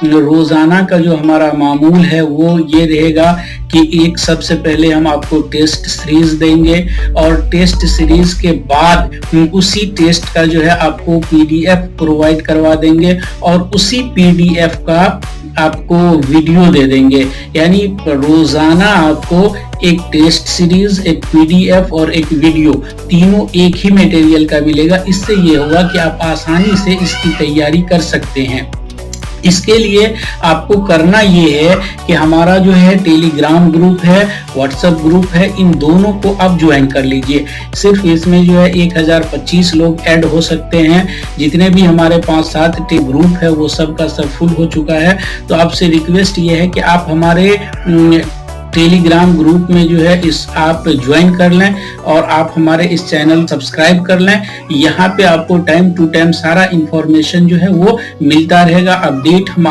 रोजाना का जो हमारा मामूल है वो ये रहेगा कि एक सबसे पहले हम आपको टेस्ट सीरीज देंगे और टेस्ट सीरीज के बाद उसी टेस्ट का जो है आपको पीडीएफ प्रोवाइड करवा देंगे और उसी पीडीएफ का आपको वीडियो दे देंगे। यानी रोजाना आपको एक टेस्ट सीरीज, एक पीडीएफ और एक वीडियो, तीनों एक ही मटेरियल का मिलेगा। इससे ये होगा कि आप आसानी से इसकी तैयारी कर सकते हैं। इसके लिए आपको करना ये है कि हमारा जो है टेलीग्राम ग्रुप है, व्हाट्सएप ग्रुप है, इन दोनों को आप ज्वाइन कर लीजिए। सिर्फ इसमें जो है 1025 लोग ऐड हो सकते हैं। जितने भी हमारे 5-7 ग्रुप है वो सब का सब फुल हो चुका है। तो आपसे रिक्वेस्ट ये है कि आप हमारे टेलीग्राम ग्रुप में जो है इस आप ज्वाइन कर लें और आप हमारे इस चैनल सब्सक्राइब कर लें। यहाँ पे आपको टाइम टू टाइम सारा इंफॉर्मेशन जो है वो मिलता रहेगा, अपडेट